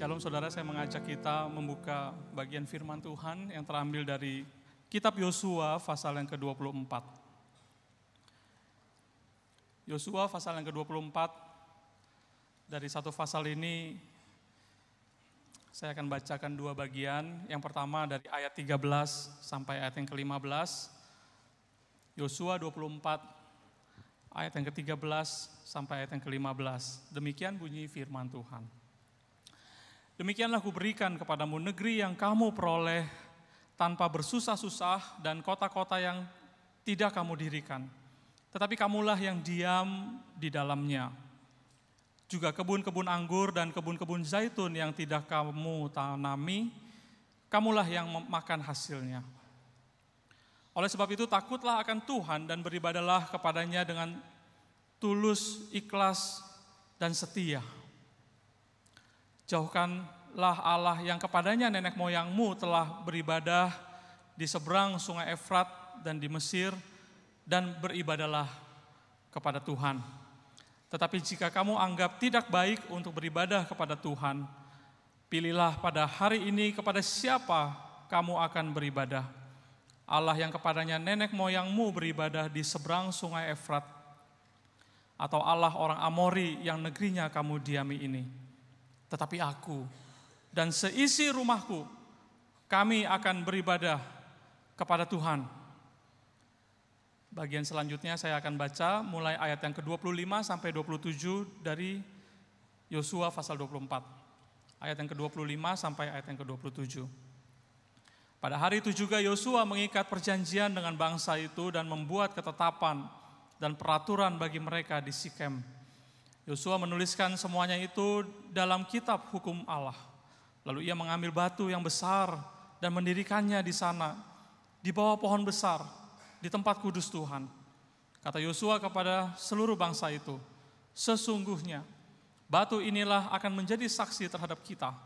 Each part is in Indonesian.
Shalom saudara, saya mengajak kita membuka bagian firman Tuhan yang terambil dari kitab Yosua pasal yang ke-24. Yosua pasal yang ke-24, dari satu pasal ini saya akan bacakan dua bagian. Yang pertama dari ayat 13 sampai ayat yang ke-15. Yosua 24 ayat yang ke-13 sampai ayat yang ke-15. Demikian bunyi firman Tuhan. Demikianlah kuberikan kepadamu negeri yang kamu peroleh tanpa bersusah-susah dan kota-kota yang tidak kamu dirikan. Tetapi kamulah yang diam di dalamnya. Juga kebun-kebun anggur dan kebun-kebun zaitun yang tidak kamu tanami, kamulah yang makan hasilnya. Oleh sebab itu takutlah akan Tuhan dan beribadalah kepadanya dengan tulus, ikhlas, dan setia. Jauhkanlah Allah yang kepadanya nenek moyangmu telah beribadah di seberang sungai Efrat dan di Mesir, dan beribadalah kepada Tuhan. Tetapi jika kamu anggap tidak baik untuk beribadah kepada Tuhan, pilihlah pada hari ini kepada siapa kamu akan beribadah. Allah yang kepadanya nenek moyangmu beribadah di seberang sungai Efrat, atau Allah orang Amori yang negerinya kamu diami ini. Tetapi aku dan seisi rumahku, kami akan beribadah kepada Tuhan. Bagian selanjutnya saya akan baca mulai ayat yang ke-25 sampai 27 dari Yosua pasal 24. Ayat yang ke-25 sampai ayat yang ke-27. Pada hari itu juga Yosua mengikat perjanjian dengan bangsa itu dan membuat ketetapan dan peraturan bagi mereka di Sikem. Yosua menuliskan semuanya itu dalam kitab hukum Allah. Lalu ia mengambil batu yang besar dan mendirikannya di sana, di bawah pohon besar, di tempat kudus Tuhan. Kata Yosua kepada seluruh bangsa itu, sesungguhnya batu inilah akan menjadi saksi terhadap kita,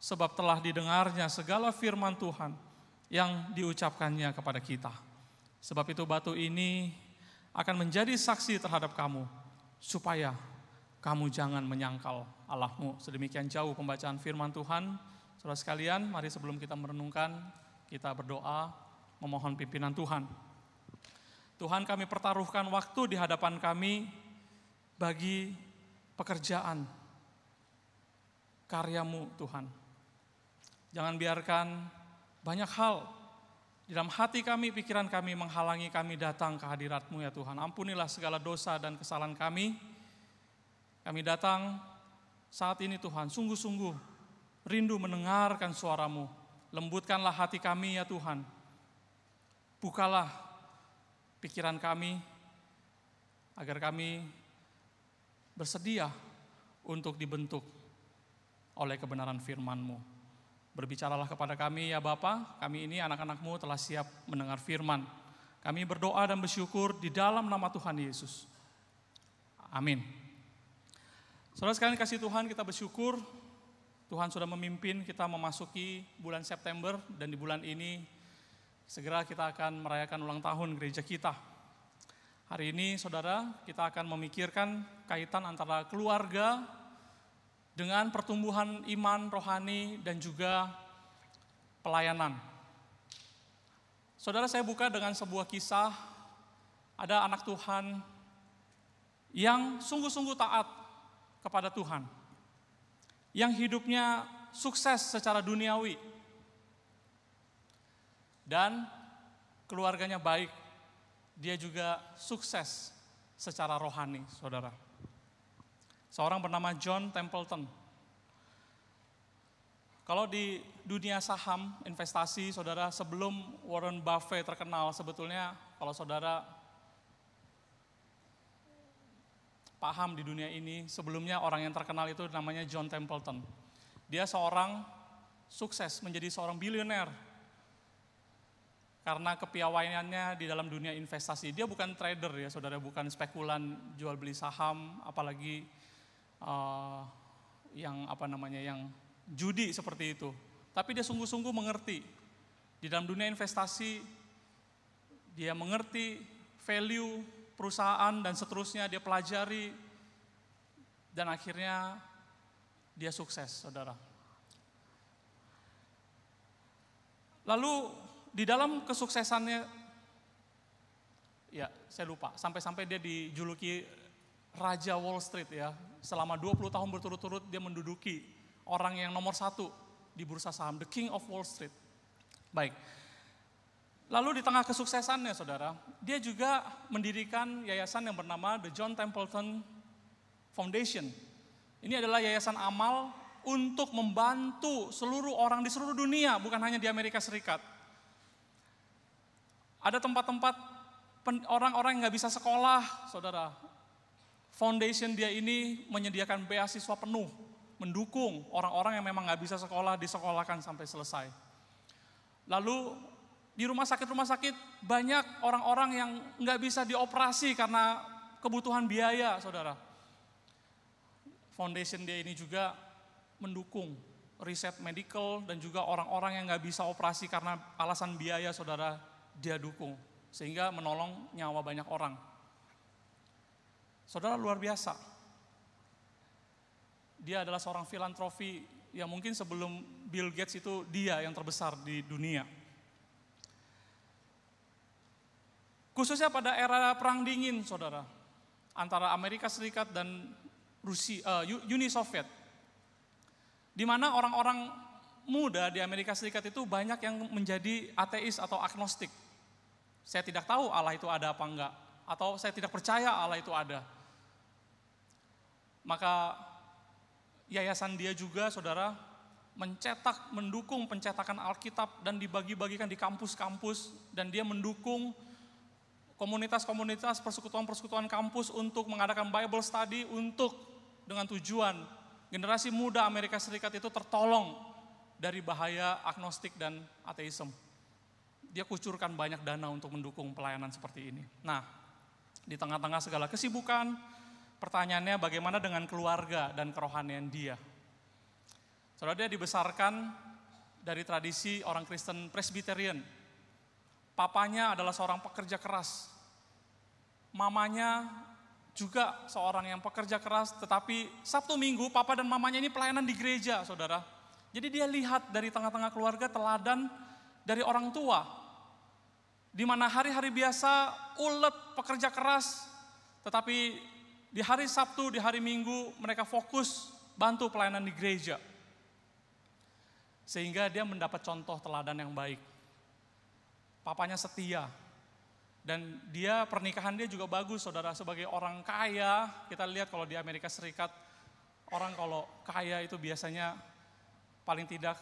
sebab telah didengarnya segala firman Tuhan yang diucapkannya kepada kita. Sebab itu batu ini akan menjadi saksi terhadap kamu, supaya kamu jangan menyangkal Allahmu. Sedemikian jauh pembacaan firman Tuhan. Saudara sekalian, mari sebelum kita merenungkan, kita berdoa memohon pimpinan Tuhan. Tuhan, kami pertaruhkan waktu di hadapan kami bagi pekerjaan karya-Mu Tuhan. Jangan biarkan banyak hal di dalam hati kami, pikiran kami menghalangi kami datang ke hadirat-Mu ya Tuhan. Ampunilah segala dosa dan kesalahan kami. Kami datang saat ini Tuhan, sungguh-sungguh rindu mendengarkan suara-Mu. Lembutkanlah hati kami ya Tuhan. Bukalah pikiran kami agar kami bersedia untuk dibentuk oleh kebenaran firman-Mu. Berbicaralah kepada kami ya Bapa, kami ini anak-anak-Mu telah siap mendengar firman. Kami berdoa dan bersyukur di dalam nama Tuhan Yesus. Amin. Saudara sekalian kasih Tuhan, kita bersyukur Tuhan sudah memimpin kita memasuki bulan September, dan di bulan ini segera kita akan merayakan ulang tahun gereja kita. Hari ini saudara, kita akan memikirkan kaitan antara keluarga dengan pertumbuhan iman rohani dan juga pelayanan. Saudara, saya buka dengan sebuah kisah. Ada anak Tuhan yang sungguh-sungguh taat kepada Tuhan, yang hidupnya sukses secara duniawi, dan keluarganya baik, dia juga sukses secara rohani, saudara. Seorang bernama John Templeton. Kalau di dunia saham, investasi, saudara, sebelum Warren Buffett terkenal, sebetulnya kalau saudara paham di dunia ini, sebelumnya orang yang terkenal itu namanya John Templeton. Dia seorang sukses menjadi seorang bilioner karena kepiawaiannya di dalam dunia investasi. Dia bukan trader ya saudara, bukan spekulan jual beli saham, apalagi yang judi seperti itu. Tapi dia sungguh-sungguh mengerti di dalam dunia investasi. Dia mengerti value perusahaan dan seterusnya, dia pelajari, dan akhirnya dia sukses, saudara. Lalu di dalam kesuksesannya, ya saya lupa, sampai-sampai dia dijuluki Raja Wall Street ya. Selama 20 tahun berturut-turut dia menduduki orang yang nomor 1 di bursa saham, the King of Wall Street. Baik, lalu di tengah kesuksesannya saudara, dia juga mendirikan yayasan yang bernama The John Templeton Foundation. Ini adalah yayasan amal untuk membantu seluruh orang di seluruh dunia, bukan hanya di Amerika Serikat. Ada tempat-tempat orang-orang yang nggak bisa sekolah, saudara. Foundation dia ini menyediakan beasiswa penuh, mendukung orang-orang yang memang nggak bisa sekolah, disekolahkan sampai selesai. Lalu di rumah sakit banyak orang-orang yang nggak bisa dioperasi karena kebutuhan biaya, saudara. Foundation dia ini juga mendukung riset medical dan juga orang-orang yang nggak bisa operasi karena alasan biaya, saudara, dia dukung. Sehingga menolong nyawa banyak orang. Saudara, luar biasa. Dia adalah seorang filantropi yang mungkin sebelum Bill Gates itu dia yang terbesar di dunia. Khususnya pada era Perang Dingin, saudara, antara Amerika Serikat dan Uni Soviet, di mana orang-orang muda di Amerika Serikat itu banyak yang menjadi ateis atau agnostik. Saya tidak tahu Allah itu ada apa enggak, atau saya tidak percaya Allah itu ada. Maka yayasan dia juga, saudara, mendukung pencetakan Alkitab dan dibagi-bagikan di kampus-kampus, dan dia mendukung komunitas-komunitas, persekutuan-persekutuan kampus untuk mengadakan Bible study dengan tujuan generasi muda Amerika Serikat itu tertolong dari bahaya agnostik dan ateisme. Dia kucurkan banyak dana untuk mendukung pelayanan seperti ini. Nah, di tengah-tengah segala kesibukan, pertanyaannya bagaimana dengan keluarga dan kerohanian dia? Saudara, dia dibesarkan dari tradisi orang Kristen Presbyterian. Papanya adalah seorang pekerja keras. Mamanya juga seorang yang pekerja keras, tetapi Sabtu Minggu papa dan mamanya ini pelayanan di gereja, saudara. Jadi dia lihat dari tengah-tengah keluarga teladan dari orang tua, di mana hari-hari biasa ulet pekerja keras, tetapi di hari Sabtu, di hari Minggu mereka fokus bantu pelayanan di gereja. Sehingga dia mendapat contoh teladan yang baik. Papanya setia. Dan pernikahan dia juga bagus, saudara. Sebagai orang kaya, kita lihat kalau di Amerika Serikat, orang kalau kaya itu biasanya paling tidak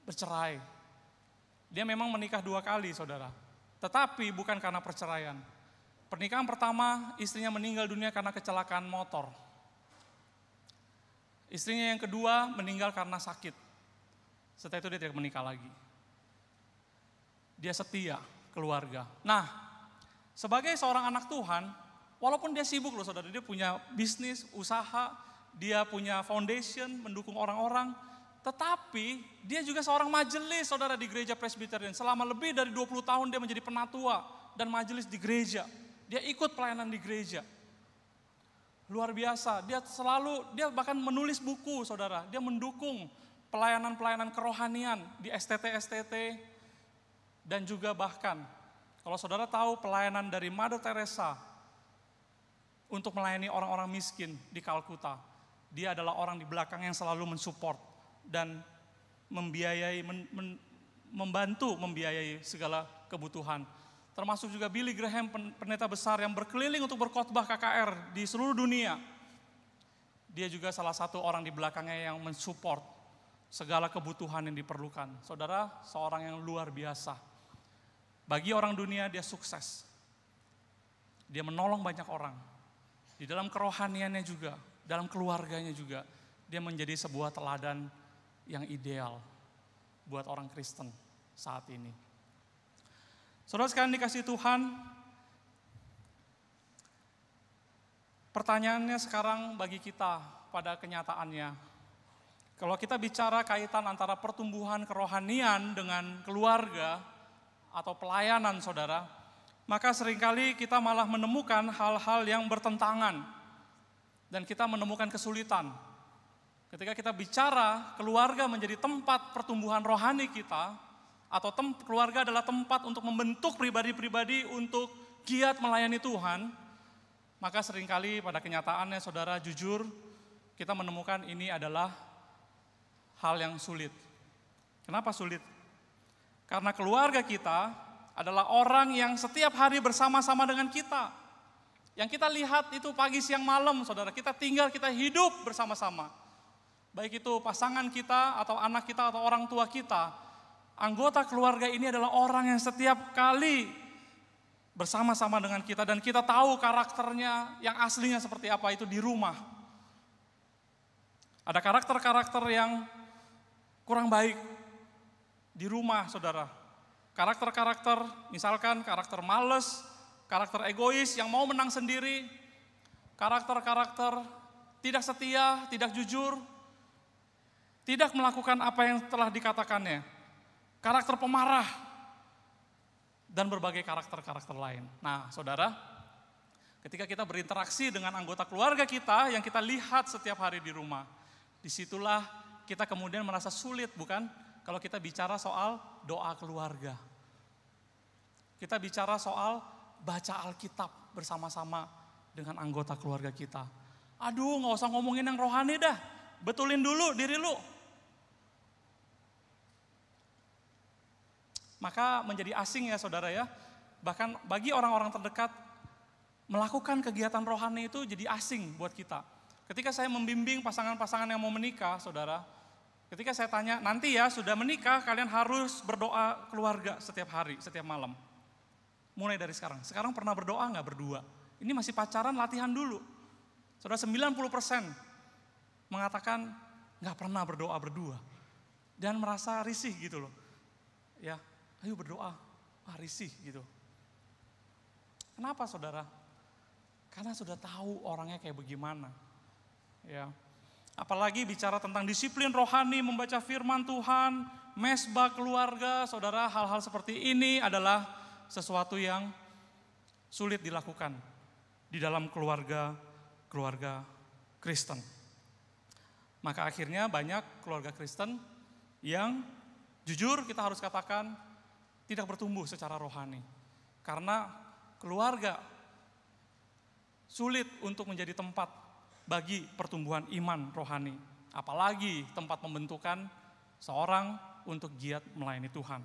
bercerai. Dia memang menikah 2 kali, saudara. Tetapi bukan karena perceraian. Pernikahan pertama, istrinya meninggal dunia karena kecelakaan motor. Istrinya yang kedua meninggal karena sakit. Setelah itu dia tidak menikah lagi. Dia setia keluarga. Nah, sebagai seorang anak Tuhan, walaupun dia sibuk loh saudara, dia punya bisnis, usaha, dia punya foundation, mendukung orang-orang, tetapi dia juga seorang majelis saudara di gereja Presbyterian. Selama lebih dari 20 tahun dia menjadi penatua dan majelis di gereja. Dia ikut pelayanan di gereja. Luar biasa, dia bahkan menulis buku saudara, dia mendukung pelayanan-pelayanan kerohanian di STT, dan juga bahkan kalau saudara tahu pelayanan dari Mother Teresa untuk melayani orang-orang miskin di Kalkuta, dia adalah orang di belakang yang selalu mensupport dan membantu membiayai segala kebutuhan. Termasuk juga Billy Graham, pendeta besar yang berkeliling untuk berkhotbah KKR di seluruh dunia. Dia juga salah satu orang di belakangnya yang mensupport segala kebutuhan yang diperlukan. Saudara, seorang yang luar biasa. Bagi orang dunia dia sukses. Dia menolong banyak orang. Di dalam kerohaniannya juga, dalam keluarganya juga, dia menjadi sebuah teladan yang ideal buat orang Kristen saat ini. Saudara sekalian dikasih Tuhan, pertanyaannya sekarang bagi kita pada kenyataannya, kalau kita bicara kaitan antara pertumbuhan kerohanian dengan keluarga atau pelayanan saudara, maka seringkali kita malah menemukan hal-hal yang bertentangan dan kita menemukan kesulitan. Ketika kita bicara keluarga menjadi tempat pertumbuhan rohani kita, atau keluarga adalah tempat untuk membentuk pribadi-pribadi untuk giat melayani Tuhan, maka seringkali pada kenyataannya saudara jujur, kita menemukan ini adalah hal yang sulit. Kenapa sulit? Karena keluarga kita adalah orang yang setiap hari bersama-sama dengan kita. Yang kita lihat itu pagi, siang, malam, saudara. Kita tinggal, kita hidup bersama-sama. Baik itu pasangan kita, atau anak kita, atau orang tua kita. Anggota keluarga ini adalah orang yang setiap kali bersama-sama dengan kita. Dan kita tahu karakternya yang aslinya seperti apa itu di rumah. Ada karakter-karakter yang kurang baik di rumah, saudara. Karakter-karakter, misalkan karakter males, karakter egois yang mau menang sendiri, karakter-karakter tidak setia, tidak jujur, tidak melakukan apa yang telah dikatakannya, karakter pemarah, dan berbagai karakter-karakter lain. Nah, saudara, ketika kita berinteraksi dengan anggota keluarga kita yang kita lihat setiap hari di rumah, disitulah kita kemudian merasa sulit, bukan? Kalau kita bicara soal doa keluarga. Kita bicara soal baca Alkitab bersama-sama dengan anggota keluarga kita. Aduh, gak usah ngomongin yang rohani dah. Betulin dulu diri lu. Maka menjadi asing ya saudara ya. Bahkan bagi orang-orang terdekat, melakukan kegiatan rohani itu jadi asing buat kita. Ketika saya membimbing pasangan-pasangan yang mau menikah, saudara, ketika saya tanya, nanti ya sudah menikah, kalian harus berdoa keluarga setiap hari, setiap malam. Mulai dari sekarang. Sekarang pernah berdoa nggak berdua? Ini masih pacaran, latihan dulu. Saudara, 90% mengatakan nggak pernah berdoa berdua. Dan merasa risih gitu loh. Ya, ayo berdoa. Risih gitu. Kenapa saudara? Karena sudah tahu orangnya kayak bagaimana. Ya. Apalagi bicara tentang disiplin rohani, membaca firman Tuhan, mesbah keluarga, saudara, hal-hal seperti ini adalah sesuatu yang sulit dilakukan di dalam keluarga Kristen. Maka akhirnya banyak keluarga Kristen yang jujur kita harus katakan tidak bertumbuh secara rohani. Karena keluarga sulit untuk menjadi tempat bagi pertumbuhan iman rohani. Apalagi tempat pembentukan seorang untuk giat melayani Tuhan.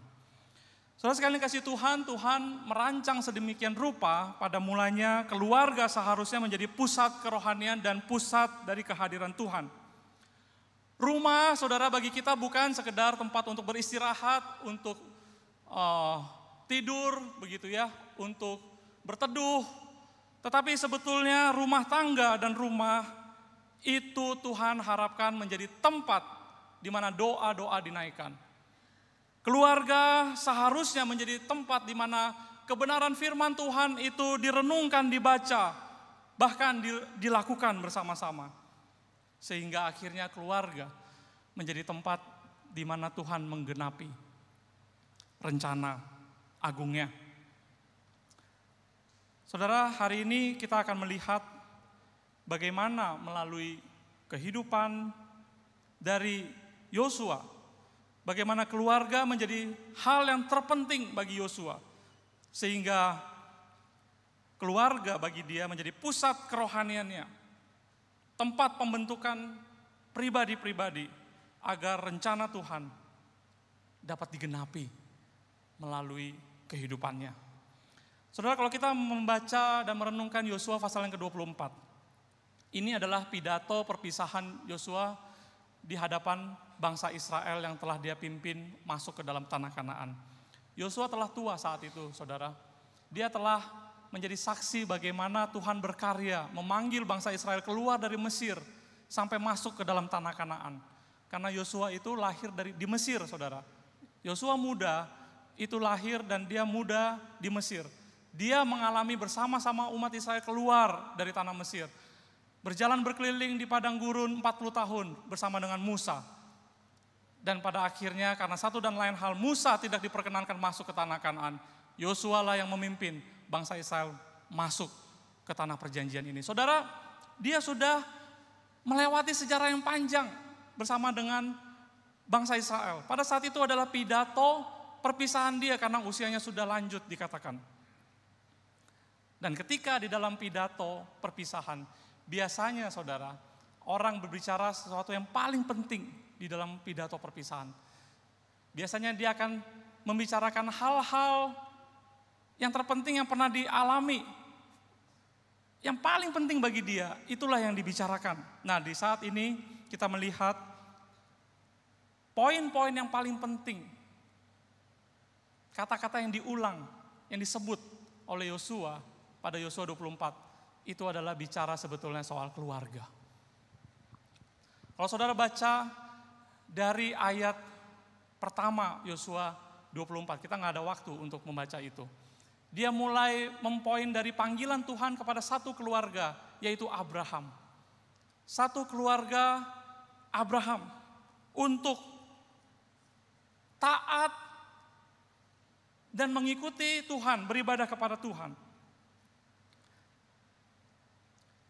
Saudara sekalian kasih Tuhan, Tuhan merancang sedemikian rupa pada mulanya keluarga seharusnya menjadi pusat kerohanian dan pusat dari kehadiran Tuhan. Rumah, saudara, bagi kita bukan sekedar tempat untuk beristirahat, untuk tidur, begitu ya, untuk berteduh. Tetapi sebetulnya rumah tangga dan rumah itu Tuhan harapkan menjadi tempat di mana doa-doa dinaikkan. Keluarga seharusnya menjadi tempat di mana kebenaran firman Tuhan itu direnungkan, dibaca, bahkan dilakukan bersama-sama. Sehingga akhirnya keluarga menjadi tempat di mana Tuhan menggenapi rencana agungnya. Saudara, hari ini kita akan melihat bagaimana melalui kehidupan dari Yosua, bagaimana keluarga menjadi hal yang terpenting bagi Yosua, sehingga keluarga bagi dia menjadi pusat kerohaniannya, tempat pembentukan pribadi-pribadi agar rencana Tuhan dapat digenapi melalui kehidupannya. Saudara, kalau kita membaca dan merenungkan Yosua pasal yang ke-24, ini adalah pidato perpisahan Yosua di hadapan bangsa Israel yang telah dia pimpin masuk ke dalam tanah Kanaan. Yosua telah tua saat itu, saudara. Dia telah menjadi saksi bagaimana Tuhan berkarya memanggil bangsa Israel keluar dari Mesir sampai masuk ke dalam tanah Kanaan. Karena Yosua itu lahir di Mesir, saudara. Yosua muda itu lahir dan dia muda di Mesir. Dia mengalami bersama-sama umat Israel keluar dari tanah Mesir. Berjalan berkeliling di padang gurun 40 tahun bersama dengan Musa. Dan pada akhirnya karena satu dan lain hal Musa tidak diperkenankan masuk ke tanah Kanaan. Yosua lah yang memimpin bangsa Israel masuk ke tanah perjanjian ini. Saudara, dia sudah melewati sejarah yang panjang bersama dengan bangsa Israel. Pada saat itu adalah pidato perpisahan dia karena usianya sudah lanjut dikatakan. Dan ketika di dalam pidato perpisahan, biasanya saudara, orang berbicara sesuatu yang paling penting di dalam pidato perpisahan. Biasanya dia akan membicarakan hal-hal yang terpenting yang pernah dialami. Yang paling penting bagi dia, itulah yang dibicarakan. Nah, di saat ini kita melihat poin-poin yang paling penting. Kata-kata yang diulang, yang disebut oleh Yosua pada Yosua 24, itu adalah bicara sebetulnya soal keluarga. Kalau saudara baca dari ayat pertama Yosua 24, kita nggak ada waktu untuk membaca itu. Dia mulai mempoin dari panggilan Tuhan kepada satu keluarga, yaitu Abraham. Satu keluarga Abraham untuk taat dan mengikuti Tuhan, beribadah kepada Tuhan.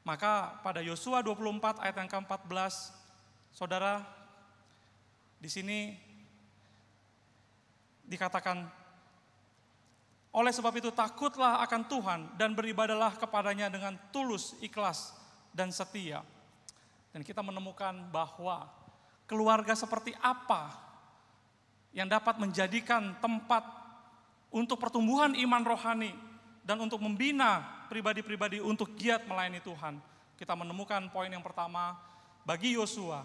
Maka pada Yosua 24 ayat yang ke-14, saudara, di sini dikatakan, oleh sebab itu takutlah akan Tuhan dan beribadahlah kepadanya dengan tulus, ikhlas, dan setia. Dan kita menemukan bahwa keluarga seperti apa yang dapat menjadikan tempat untuk pertumbuhan iman rohani dan untuk membina pribadi-pribadi untuk giat melayani Tuhan. Kita menemukan poin yang pertama bagi Yosua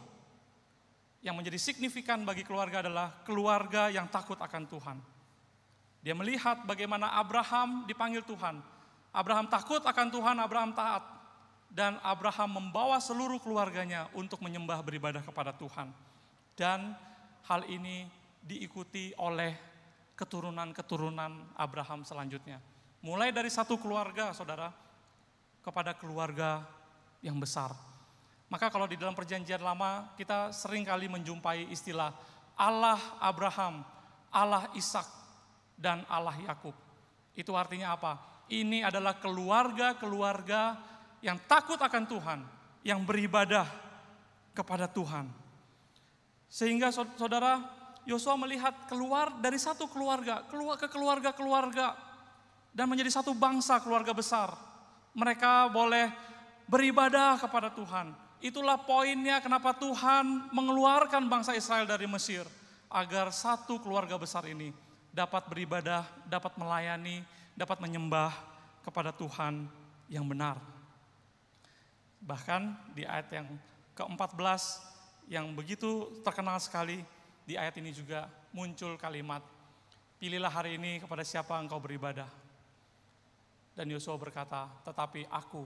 yang menjadi signifikan bagi keluarga adalah keluarga yang takut akan Tuhan. Dia melihat bagaimana Abraham dipanggil Tuhan. Abraham takut akan Tuhan, Abraham taat. Dan Abraham membawa seluruh keluarganya untuk menyembah beribadah kepada Tuhan. Dan hal ini diikuti oleh keturunan-keturunan Abraham selanjutnya. Mulai dari satu keluarga, saudara, kepada keluarga yang besar. Maka kalau di dalam perjanjian lama, kita sering kali menjumpai istilah Allah Abraham, Allah Ishak, dan Allah Yakub. Itu artinya apa? Ini adalah keluarga-keluarga yang takut akan Tuhan, yang beribadah kepada Tuhan. Sehingga saudara, Yosua melihat keluar dari satu keluarga, keluar ke keluarga-keluarga, dan menjadi satu bangsa, keluarga besar. Mereka boleh beribadah kepada Tuhan. Itulah poinnya kenapa Tuhan mengeluarkan bangsa Israel dari Mesir, agar satu keluarga besar ini dapat beribadah, dapat melayani, dapat menyembah kepada Tuhan yang benar. Bahkan di ayat yang ke-14 yang begitu terkenal sekali, di ayat ini juga muncul kalimat, pilihlah hari ini kepada siapa engkau beribadah. Dan Yosua berkata, tetapi aku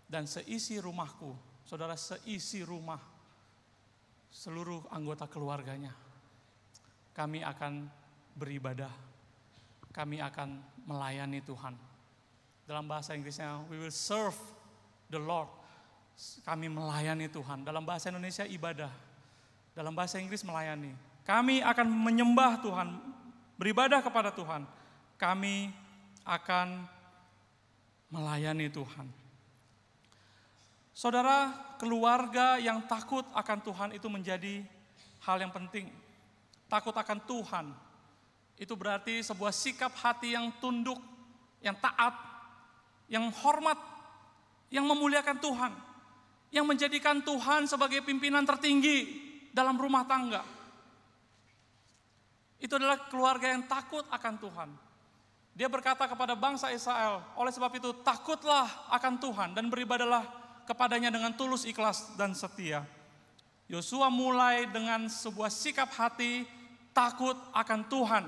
dan seisi rumahku, saudara, seisi rumah, seluruh anggota keluarganya, kami akan beribadah, kami akan melayani Tuhan. Dalam bahasa Inggrisnya, we will serve the Lord. Kami melayani Tuhan. Dalam bahasa Indonesia ibadah, dalam bahasa Inggris melayani. Kami akan menyembah Tuhan, beribadah kepada Tuhan. Kami akan melayani Tuhan. Saudara, keluarga yang takut akan Tuhan itu menjadi hal yang penting. Takut akan Tuhan itu berarti sebuah sikap hati yang tunduk, yang taat, yang hormat, yang memuliakan Tuhan, yang menjadikan Tuhan sebagai pimpinan tertinggi dalam rumah tangga. Itu adalah keluarga yang takut akan Tuhan. Dia berkata kepada bangsa Israel, oleh sebab itu takutlah akan Tuhan dan beribadahlah kepadanya dengan tulus, ikhlas, dan setia. Yosua mulai dengan sebuah sikap hati takut akan Tuhan.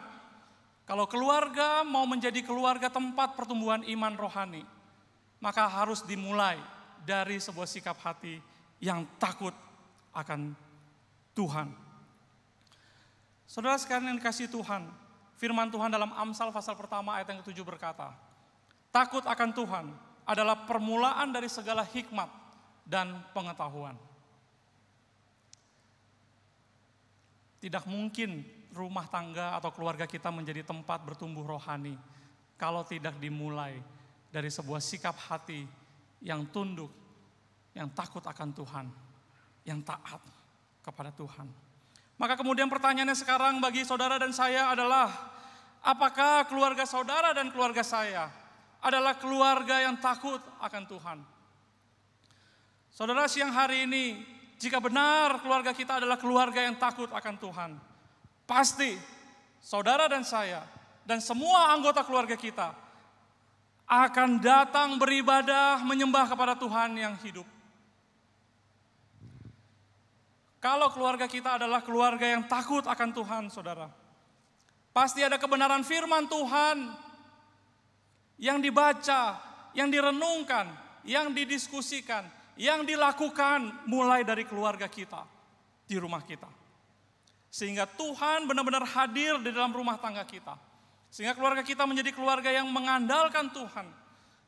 Kalau keluarga mau menjadi keluarga tempat pertumbuhan iman rohani, maka harus dimulai dari sebuah sikap hati yang takut akan Tuhan. Saudara sekalian yang dikasihi Tuhan, firman Tuhan dalam Amsal pasal pertama ayat yang ke-7 berkata, takut akan Tuhan adalah permulaan dari segala hikmat dan pengetahuan. Tidak mungkin rumah tangga atau keluarga kita menjadi tempat bertumbuh rohani kalau tidak dimulai dari sebuah sikap hati yang tunduk, yang takut akan Tuhan, yang taat kepada Tuhan. Maka kemudian pertanyaannya sekarang bagi saudara dan saya adalah, apakah keluarga saudara dan keluarga saya adalah keluarga yang takut akan Tuhan? Saudara, siang hari ini, jika benar keluarga kita adalah keluarga yang takut akan Tuhan, pasti saudara dan saya dan semua anggota keluarga kita akan datang beribadah menyembah kepada Tuhan yang hidup. Kalau keluarga kita adalah keluarga yang takut akan Tuhan, saudara, pasti ada kebenaran firman Tuhan yang dibaca, yang direnungkan, yang didiskusikan, yang dilakukan mulai dari keluarga kita, di rumah kita. Sehingga Tuhan benar-benar hadir di dalam rumah tangga kita. Sehingga keluarga kita menjadi keluarga yang mengandalkan Tuhan.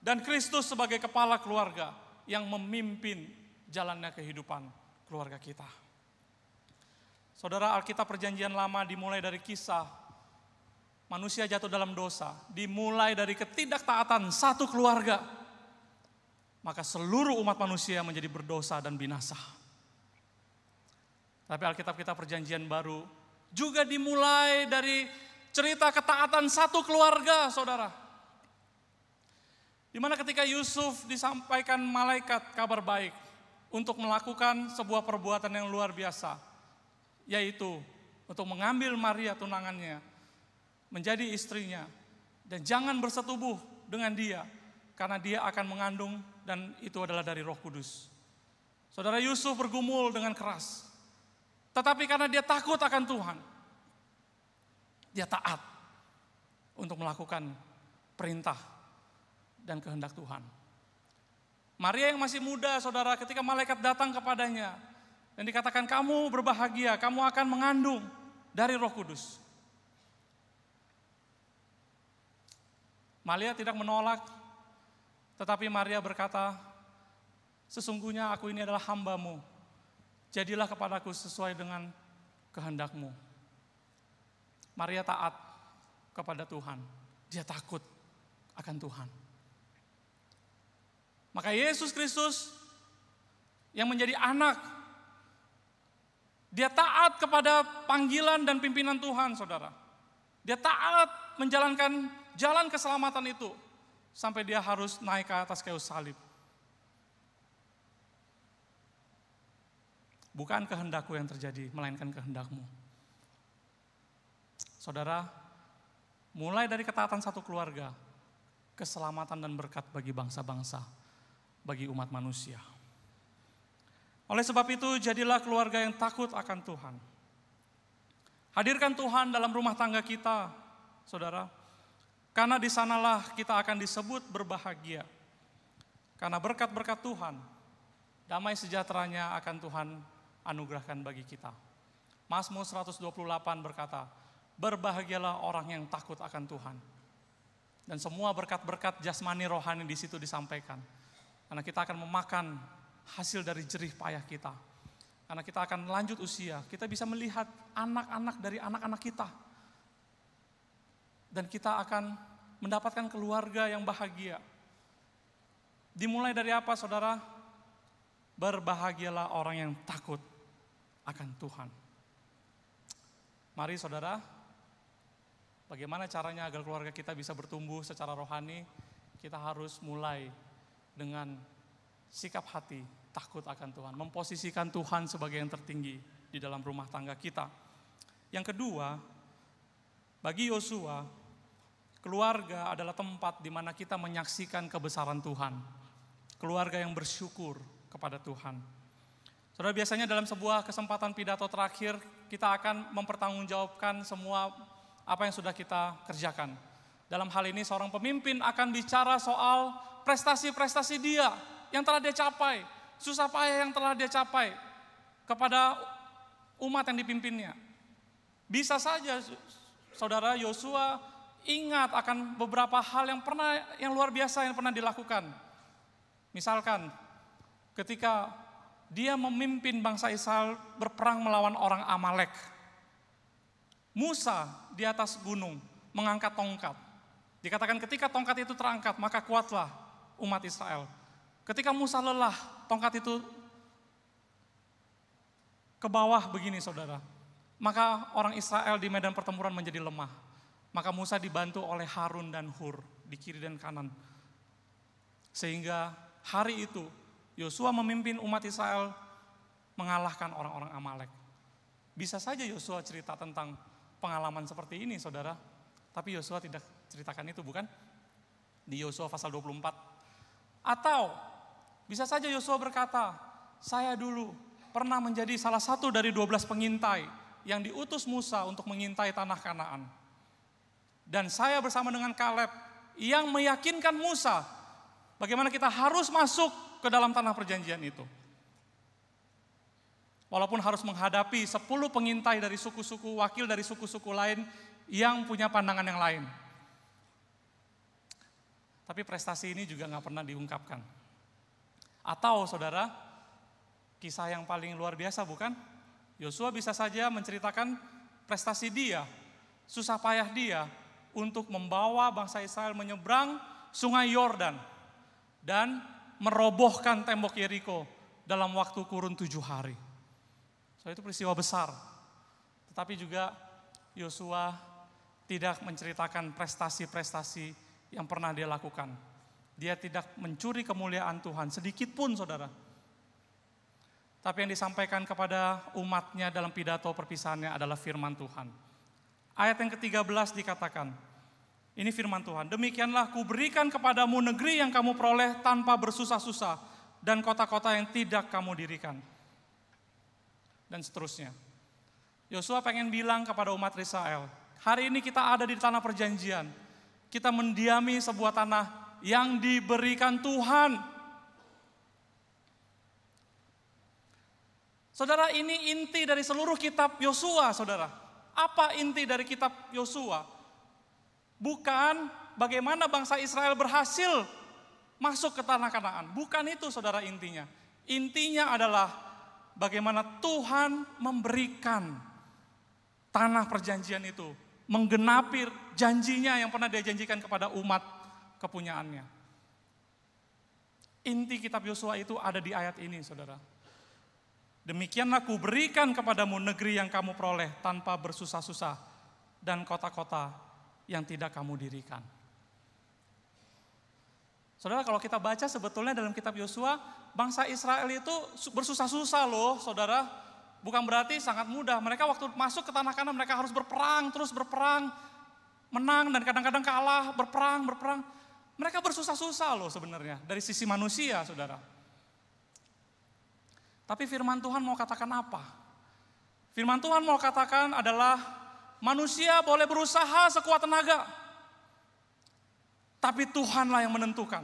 Dan Kristus sebagai kepala keluarga yang memimpin jalannya kehidupan keluarga kita. Saudara, Alkitab Perjanjian Lama dimulai dari kisah manusia jatuh dalam dosa, dimulai dari ketidaktaatan satu keluarga, maka seluruh umat manusia menjadi berdosa dan binasa. Tapi Alkitab kita Perjanjian Baru juga dimulai dari cerita ketaatan satu keluarga, saudara. Di mana ketika Yusuf disampaikan malaikat kabar baik untuk melakukan sebuah perbuatan yang luar biasa, yaitu untuk mengambil Maria tunangannya, menjadi istrinya, dan jangan bersetubuh dengan dia, karena dia akan mengandung dan itu adalah dari Roh Kudus. Saudara, Yusuf bergumul dengan keras, tetapi karena dia takut akan Tuhan, dia taat untuk melakukan perintah dan kehendak Tuhan. Maria yang masih muda, saudara, ketika malaikat datang kepadanya dan dikatakan, kamu berbahagia, kamu akan mengandung dari Roh Kudus. Maria tidak menolak, tetapi Maria berkata, sesungguhnya aku ini adalah hamba-Mu, jadilah kepadaku sesuai dengan kehendak-Mu. Maria taat kepada Tuhan, dia takut akan Tuhan. Maka Yesus Kristus yang menjadi anak, dia taat kepada panggilan dan pimpinan Tuhan, saudara. Dia taat menjalankan jalan keselamatan itu sampai dia harus naik ke atas kayu salib. Bukan kehendakku yang terjadi, melainkan kehendak-Mu. Saudara, mulai dari ketaatan satu keluarga, keselamatan dan berkat bagi bangsa-bangsa, bagi umat manusia. Oleh sebab itu, jadilah keluarga yang takut akan Tuhan. Hadirkan Tuhan dalam rumah tangga kita, saudara, karena di sanalah kita akan disebut berbahagia. Karena berkat-berkat Tuhan, damai sejahteranya akan Tuhan anugerahkan bagi kita. Mazmur 128 berkata, berbahagialah orang yang takut akan Tuhan. Dan semua berkat-berkat jasmani rohani di situ disampaikan. Karena kita akan memakan hasil dari jerih payah kita. Karena kita akan lanjut usia, kita bisa melihat anak-anak dari anak-anak kita. Dan kita akan mendapatkan keluarga yang bahagia. Dimulai dari apa, saudara? Berbahagialah orang yang takut akan Tuhan. Mari saudara, bagaimana caranya agar keluarga kita bisa bertumbuh secara rohani? Kita harus mulai dengan sikap hati takut akan Tuhan, memposisikan Tuhan sebagai yang tertinggi di dalam rumah tangga kita. Yang kedua, bagi Yosua, keluarga adalah tempat di mana kita menyaksikan kebesaran Tuhan. Keluarga yang bersyukur kepada Tuhan. Saudara, biasanya dalam sebuah kesempatan pidato terakhir, kita akan mempertanggungjawabkan semua apa yang sudah kita kerjakan. Dalam hal ini seorang pemimpin akan bicara soal prestasi-prestasi dia yang telah dia capai, susah payah yang telah dia capai kepada umat yang dipimpinnya. Bisa saja saudara Yosua ingat akan beberapa hal yang luar biasa yang pernah dilakukan. Misalkan ketika dia memimpin bangsa Israel berperang melawan orang Amalek. Musa di atas gunung mengangkat tongkat. Dikatakan ketika tongkat itu terangkat, maka kuatlah umat Israel. Ketika Musa lelah, tongkat itu ke bawah begini, saudara. Maka orang Israel di medan pertempuran menjadi lemah. Maka Musa dibantu oleh Harun dan Hur di kiri dan kanan. Sehingga hari itu Yosua memimpin umat Israel mengalahkan orang-orang Amalek. Bisa saja Yosua cerita tentang pengalaman seperti ini, saudara. Tapi Yosua tidak ceritakan itu, bukan? Di Yosua pasal 24. Atau bisa saja Yosua berkata, saya dulu pernah menjadi salah satu dari 12 pengintai yang diutus Musa untuk mengintai tanah Kanaan. Dan saya bersama dengan Kaleb yang meyakinkan Musa bagaimana kita harus masuk ke dalam tanah perjanjian itu. Walaupun harus menghadapi 10 pengintai dari suku-suku, wakil dari suku-suku lain yang punya pandangan yang lain. Tapi prestasi ini juga gak pernah diungkapkan. Atau saudara, kisah yang paling luar biasa bukan? Yosua bisa saja menceritakan prestasi dia, susah payah dia untuk membawa bangsa Israel menyeberang sungai Yordan dan merobohkan tembok Yeriko dalam waktu kurun 7 hari. So, itu peristiwa besar. Tetapi juga Yosua tidak menceritakan prestasi-prestasi yang pernah dia lakukan. Dia tidak mencuri kemuliaan Tuhan sedikit pun, saudara. Tapi yang disampaikan kepada umatnya dalam pidato perpisahannya adalah firman Tuhan. Ayat yang ke-13 dikatakan, ini firman Tuhan, demikianlah kuberikan kepadamu negeri yang kamu peroleh tanpa bersusah-susah dan kota-kota yang tidak kamu dirikan. Dan seterusnya. Yosua pengen bilang kepada umat Israel, hari ini kita ada di tanah perjanjian. Kita mendiami sebuah tanah yang diberikan Tuhan. Saudara, ini inti dari seluruh kitab Yosua, saudara. Apa inti dari kitab Yosua? Bukan bagaimana bangsa Israel berhasil masuk ke tanah Kanaan. Bukan itu, saudara, intinya. Intinya adalah bagaimana Tuhan memberikan tanah perjanjian itu, menggenapi janjinya yang pernah dia janjikan kepada umat kepunyaannya. Inti kitab Yosua itu ada di ayat ini, saudara. Demikianlah kuberikan kepadamu negeri yang kamu peroleh tanpa bersusah-susah dan kota-kota yang tidak kamu dirikan. Saudara, kalau kita baca sebetulnya dalam kitab Yosua, bangsa Israel itu bersusah-susah loh, saudara. Bukan berarti sangat mudah. Mereka waktu masuk ke tanah Kanaan mereka harus berperang, terus berperang, menang dan kadang-kadang kalah, berperang. Mereka bersusah-susah loh sebenarnya dari sisi manusia, saudara. Tapi firman Tuhan mau katakan apa? Firman Tuhan mau katakan adalah manusia boleh berusaha sekuat tenaga, tapi Tuhanlah yang menentukan.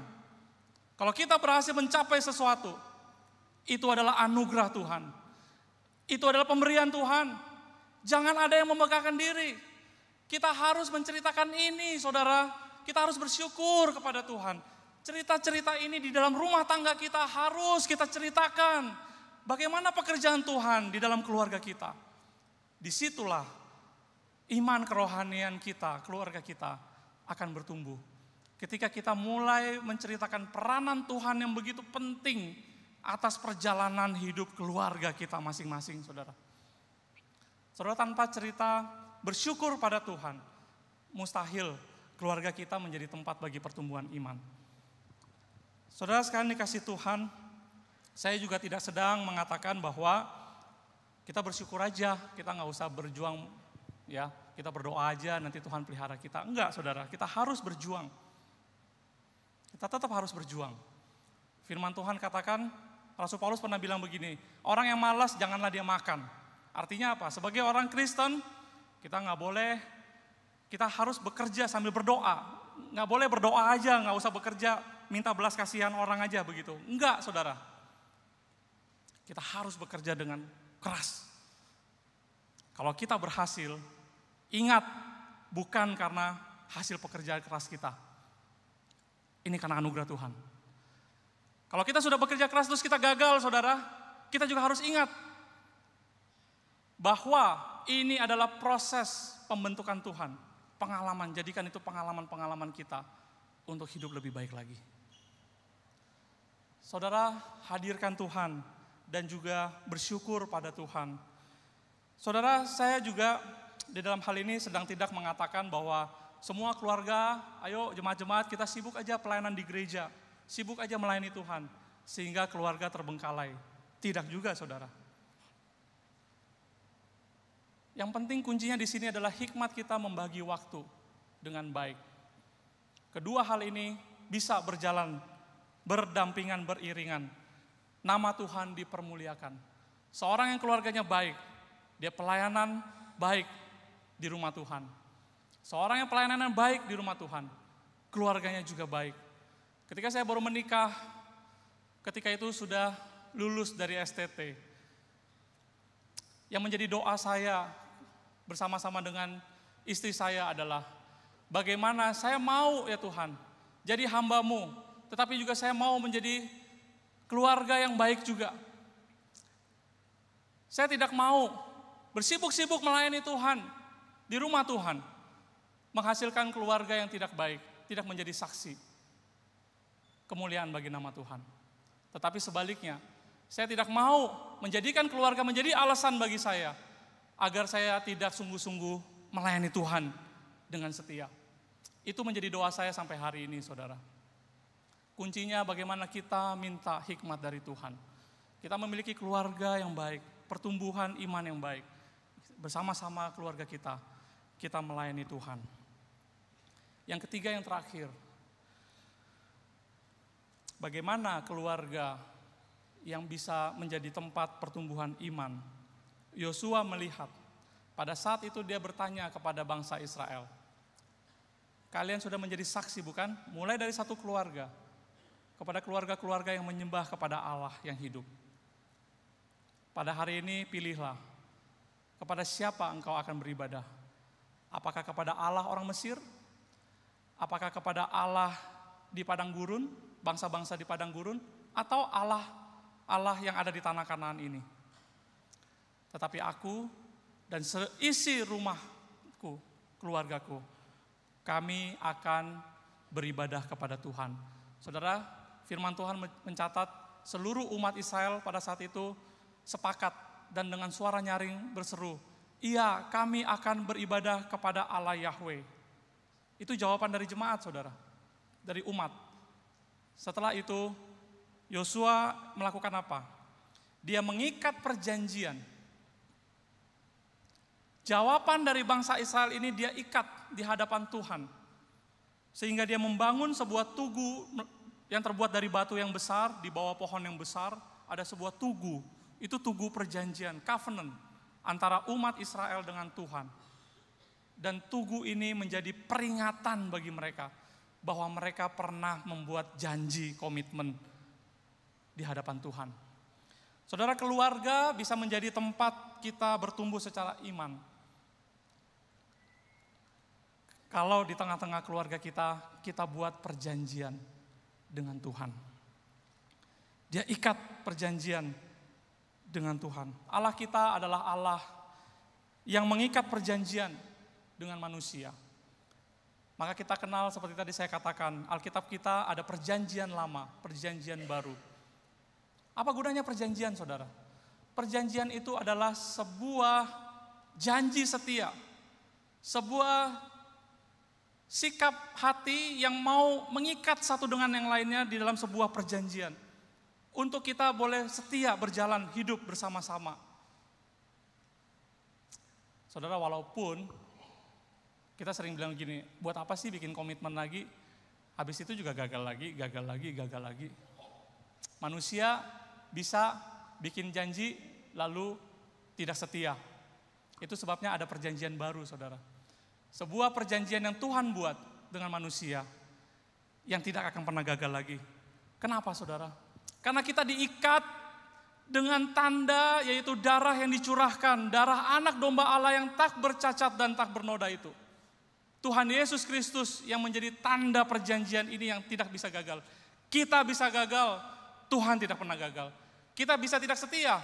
Kalau kita berhasil mencapai sesuatu, itu adalah anugerah Tuhan. Itu adalah pemberian Tuhan. Jangan ada yang membanggakan diri. Kita harus menceritakan ini, saudara. Kita harus bersyukur kepada Tuhan. Cerita-cerita ini di dalam rumah tangga kita harus kita ceritakan. Bagaimana pekerjaan Tuhan di dalam keluarga kita. Disitulah iman kerohanian kita, keluarga kita akan bertumbuh. Ketika kita mulai menceritakan peranan Tuhan yang begitu penting atas perjalanan hidup keluarga kita masing-masing, saudara. Saudara, tanpa cerita bersyukur pada Tuhan, mustahil keluarga kita menjadi tempat bagi pertumbuhan iman. Saudara sekalian dikasih Tuhan, saya juga tidak sedang mengatakan bahwa kita bersyukur aja, kita nggak usah berjuang, ya, kita berdoa aja nanti Tuhan pelihara kita. Enggak, saudara, kita harus berjuang. Kita tetap harus berjuang. Firman Tuhan katakan, Rasul Paulus pernah bilang begini, orang yang malas janganlah dia makan. Artinya apa? Sebagai orang Kristen, kita nggak boleh, kita harus bekerja sambil berdoa. Nggak boleh berdoa aja, nggak usah bekerja, minta belas kasihan orang aja begitu. Enggak, saudara. Kita harus bekerja dengan keras. Kalau kita berhasil, ingat, bukan karena hasil pekerjaan keras kita. Ini karena anugerah Tuhan. Kalau kita sudah bekerja keras terus kita gagal, saudara, kita juga harus ingat bahwa ini adalah proses pembentukan Tuhan. Pengalaman, jadikan itu pengalaman-pengalaman kita untuk hidup lebih baik lagi. Saudara, hadirkan Tuhan dan juga bersyukur pada Tuhan. Saudara, saya juga di dalam hal ini sedang tidak mengatakan bahwa semua keluarga, ayo jemaat-jemaat kita sibuk aja pelayanan di gereja, sibuk aja melayani Tuhan, sehingga keluarga terbengkalai. Tidak juga, saudara. Yang penting kuncinya di sini adalah hikmat kita membagi waktu dengan baik. Kedua hal ini bisa berjalan, berdampingan, beriringan. Nama Tuhan dipermuliakan. Seorang yang keluarganya baik, dia pelayanan baik di rumah Tuhan. Seorang yang pelayanan baik di rumah Tuhan, keluarganya juga baik. Ketika saya baru menikah, ketika itu sudah lulus dari STT, yang menjadi doa saya bersama-sama dengan istri saya adalah, bagaimana saya mau ya Tuhan, jadi hamba-Mu, tetapi juga saya mau menjadi keluarga yang baik juga. Saya tidak mau bersibuk-sibuk melayani Tuhan di rumah Tuhan, menghasilkan keluarga yang tidak baik, tidak menjadi saksi kemuliaan bagi nama Tuhan. Tetapi sebaliknya, saya tidak mau menjadikan keluarga menjadi alasan bagi saya agar saya tidak sungguh-sungguh melayani Tuhan dengan setia. Itu menjadi doa saya sampai hari ini, saudara. Kuncinya bagaimana kita minta hikmat dari Tuhan. Kita memiliki keluarga yang baik, pertumbuhan iman yang baik. Bersama-sama keluarga kita melayani Tuhan. Yang ketiga, yang terakhir, bagaimana keluarga yang bisa menjadi tempat pertumbuhan iman. Yosua melihat, pada saat itu dia bertanya kepada bangsa Israel, kalian sudah menjadi saksi bukan? Mulai dari satu keluarga, kepada keluarga-keluarga yang menyembah kepada Allah yang hidup. Pada hari ini pilihlah, kepada siapa engkau akan beribadah? Apakah kepada Allah orang Mesir? Apakah kepada Allah di padang gurun, bangsa-bangsa di padang gurun? Atau Allah yang ada di tanah Kanaan ini? Tetapi aku dan seisi rumahku, keluargaku, kami akan beribadah kepada Tuhan. Saudara, firman Tuhan mencatat seluruh umat Israel pada saat itu sepakat dan dengan suara nyaring berseru, iya, kami akan beribadah kepada Allah Yahweh. Itu jawaban dari jemaat, saudara, dari umat. Setelah itu, Yosua melakukan apa? Dia mengikat perjanjian. Jawaban dari bangsa Israel ini dia ikat di hadapan Tuhan. Sehingga dia membangun sebuah tugu yang terbuat dari batu yang besar, di bawah pohon yang besar, ada sebuah tugu. Itu tugu perjanjian, covenant, antara umat Israel dengan Tuhan. Dan tugu ini menjadi peringatan bagi mereka, bahwa mereka pernah membuat janji, komitmen di hadapan Tuhan. Saudara, keluarga bisa menjadi tempat kita bertumbuh secara iman. Kalau di tengah-tengah keluarga kita buat perjanjian dengan Tuhan. Dia ikat perjanjian dengan Tuhan. Allah kita adalah Allah yang mengikat perjanjian dengan manusia. Maka kita kenal seperti tadi saya katakan, Alkitab kita ada perjanjian lama, perjanjian baru. Apa gunanya perjanjian, saudara? Perjanjian itu adalah sebuah janji setia, sebuah sikap hati yang mau mengikat satu dengan yang lainnya di dalam sebuah perjanjian. Untuk kita boleh setia berjalan hidup bersama-sama. Saudara, walaupun kita sering bilang gini, buat apa sih bikin komitmen lagi? Habis itu juga gagal lagi. Manusia bisa bikin janji lalu tidak setia. Itu sebabnya ada perjanjian baru, saudara. Sebuah perjanjian yang Tuhan buat dengan manusia yang tidak akan pernah gagal lagi. Kenapa, saudara? Karena kita diikat dengan tanda, yaitu darah yang dicurahkan, darah anak domba Allah yang tak bercacat dan tak bernoda itu. Tuhan Yesus Kristus yang menjadi tanda perjanjian ini yang tidak bisa gagal. Kita bisa gagal, Tuhan tidak pernah gagal. Kita bisa tidak setia,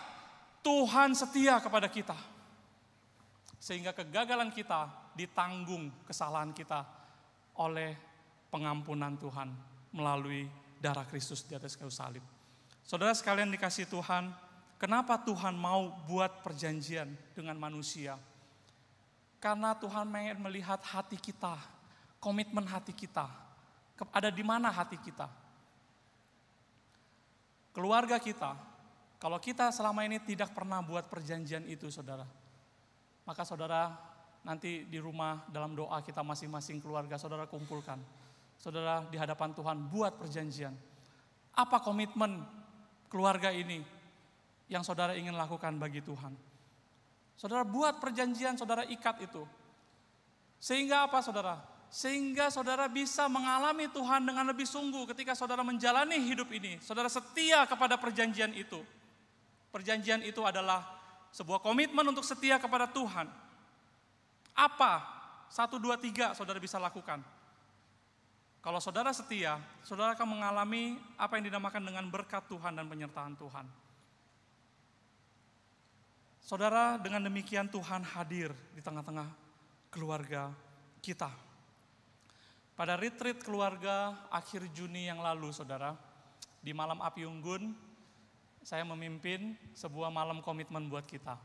Tuhan setia kepada kita. Sehingga kegagalan kita ditanggung kesalahan kita oleh pengampunan Tuhan melalui darah Kristus di atas kayu salib. Saudara sekalian dikasihi Tuhan, Kenapa Tuhan mau buat perjanjian dengan manusia? Karena Tuhan ingin melihat hati kita, komitmen hati kita. Ada di mana hati kita? Keluarga kita, kalau kita selama ini tidak pernah buat perjanjian itu, saudara, maka saudara nanti di rumah dalam doa kita masing-masing keluarga, saudara kumpulkan. Saudara di hadapan Tuhan buat perjanjian. Apa komitmen keluarga ini yang saudara ingin lakukan bagi Tuhan? Saudara buat perjanjian, saudara ikat itu. Sehingga apa saudara? Sehingga saudara bisa mengalami Tuhan dengan lebih sungguh ketika saudara menjalani hidup ini. Saudara setia kepada perjanjian itu. Perjanjian itu adalah sebuah komitmen untuk setia kepada Tuhan. Apa? 1, 2, 3 saudara bisa lakukan. Kalau saudara setia, saudara akan mengalami apa yang dinamakan dengan berkat Tuhan dan penyertaan Tuhan. Saudara, dengan demikian Tuhan hadir di tengah-tengah keluarga kita. Pada retreat keluarga akhir Juni yang lalu, saudara, di malam api unggun, saya memimpin sebuah malam komitmen buat kita.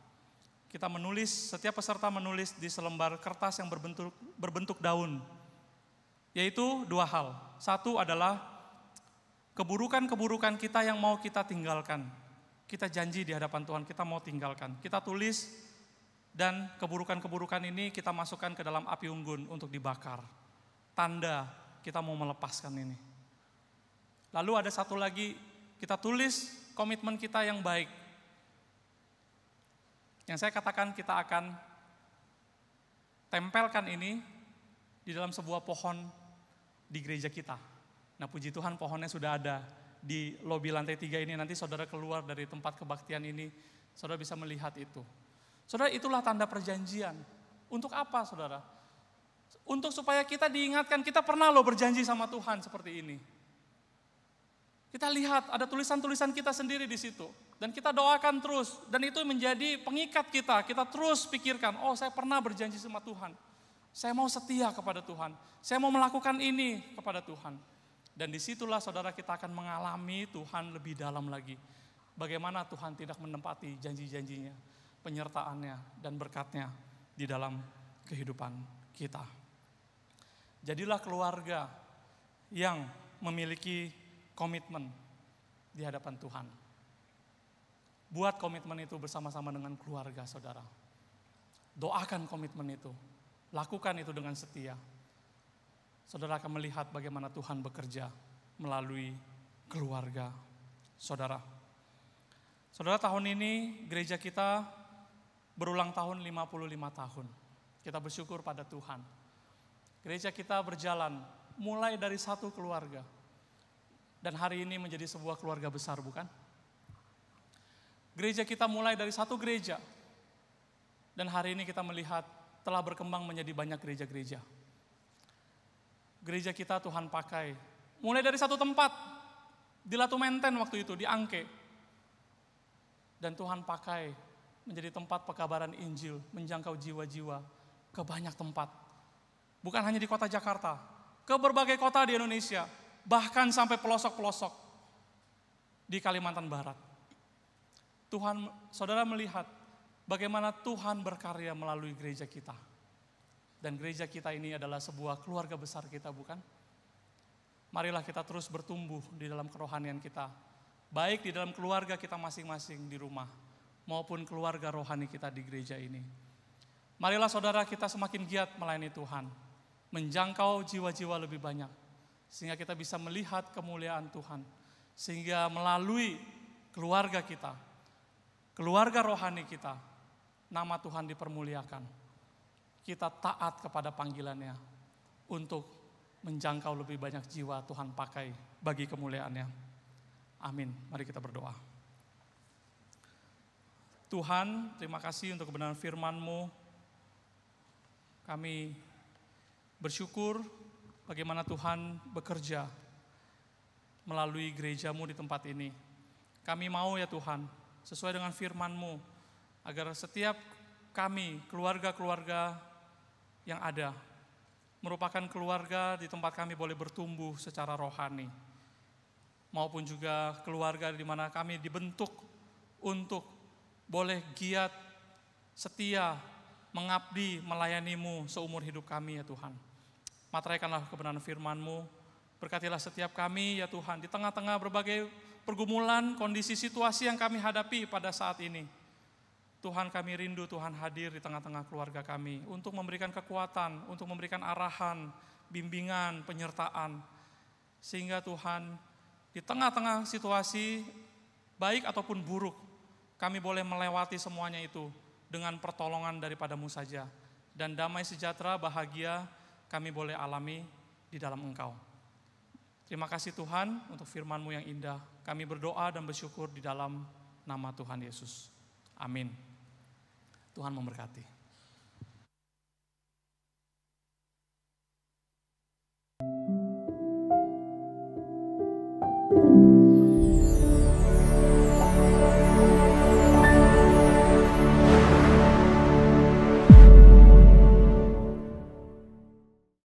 Kita menulis, setiap peserta menulis di selembar kertas yang berbentuk daun. Yaitu 2 hal. 1 adalah keburukan-keburukan kita yang mau kita tinggalkan. Kita janji di hadapan Tuhan, kita mau tinggalkan. Kita tulis dan keburukan-keburukan ini kita masukkan ke dalam api unggun untuk dibakar. Tanda kita mau melepaskan ini. Lalu ada 1 lagi, kita tulis komitmen kita yang baik. Yang saya katakan kita akan tempelkan ini di dalam sebuah pohon di gereja kita. Nah, puji Tuhan pohonnya sudah ada di lobi lantai 3 ini. Nanti saudara keluar dari tempat kebaktian ini, saudara bisa melihat itu. Saudara, itulah tanda perjanjian. Untuk apa, saudara? Untuk supaya kita diingatkan, kita pernah loh berjanji sama Tuhan seperti ini. Kita lihat ada tulisan-tulisan kita sendiri di situ. Dan kita doakan terus. Dan itu menjadi pengikat kita. Kita terus pikirkan, oh saya pernah berjanji sama Tuhan. Saya mau setia kepada Tuhan. Saya mau melakukan ini kepada Tuhan. Dan disitulah saudara kita akan mengalami Tuhan lebih dalam lagi. Bagaimana Tuhan tidak menempati janji-janjinya, penyertaannya dan berkatnya di dalam kehidupan kita. Jadilah keluarga yang memiliki komitmen di hadapan Tuhan. Buat komitmen itu bersama-sama dengan keluarga saudara. Doakan komitmen itu. Lakukan itu dengan setia. Saudara akan melihat bagaimana Tuhan bekerja melalui keluarga saudara. Saudara, tahun ini gereja kita berulang tahun 55 tahun. Kita bersyukur pada Tuhan. Gereja kita berjalan mulai dari 1 keluarga. Dan hari ini menjadi sebuah keluarga besar, bukan? Gereja kita mulai dari 1 gereja. Dan hari ini kita melihat telah berkembang menjadi banyak gereja-gereja. Gereja kita Tuhan pakai mulai dari 1 tempat di Latu Menten waktu itu, di Angke. Dan Tuhan pakai menjadi tempat pekabaran Injil, menjangkau jiwa-jiwa ke banyak tempat. Bukan hanya di kota Jakarta, ke berbagai kota di Indonesia, bahkan sampai pelosok-pelosok di Kalimantan Barat. Tuhan, saudara melihat bagaimana Tuhan berkarya melalui gereja kita. Dan gereja kita ini adalah sebuah keluarga besar kita, bukan? Marilah kita terus bertumbuh di dalam kerohanian kita. Baik di dalam keluarga kita masing-masing di rumah, maupun keluarga rohani kita di gereja ini. Marilah saudara kita semakin giat melayani Tuhan. Menjangkau jiwa-jiwa lebih banyak. Sehingga kita bisa melihat kemuliaan Tuhan. Sehingga melalui keluarga kita, keluarga rohani kita, nama Tuhan dipermuliakan. Kita taat kepada panggilannya untuk menjangkau lebih banyak jiwa Tuhan pakai bagi kemuliaannya. Amin. Mari kita berdoa. Tuhan, terima kasih untuk kebenaran firman-Mu. Kami bersyukur bagaimana Tuhan bekerja melalui gereja-Mu di tempat ini. Kami mau ya Tuhan, sesuai dengan firman-Mu, agar setiap kami, keluarga-keluarga yang ada, merupakan keluarga di tempat kami boleh bertumbuh secara rohani, maupun juga keluarga di mana kami dibentuk untuk boleh giat, setia, mengabdi, melayani-Mu seumur hidup kami ya Tuhan. Materaikanlah kebenaran firman-Mu, berkatilah setiap kami ya Tuhan, di tengah-tengah berbagai pergumulan, kondisi situasi yang kami hadapi pada saat ini. Tuhan, kami rindu Tuhan hadir di tengah-tengah keluarga kami untuk memberikan kekuatan, untuk memberikan arahan, bimbingan, penyertaan. Sehingga Tuhan, di tengah-tengah situasi baik ataupun buruk, kami boleh melewati semuanya itu dengan pertolongan daripada-Mu saja. Dan damai sejahtera, bahagia kami boleh alami di dalam Engkau. Terima kasih Tuhan untuk firman-Mu yang indah. Kami berdoa dan bersyukur di dalam nama Tuhan Yesus. Amin. Tuhan memberkati.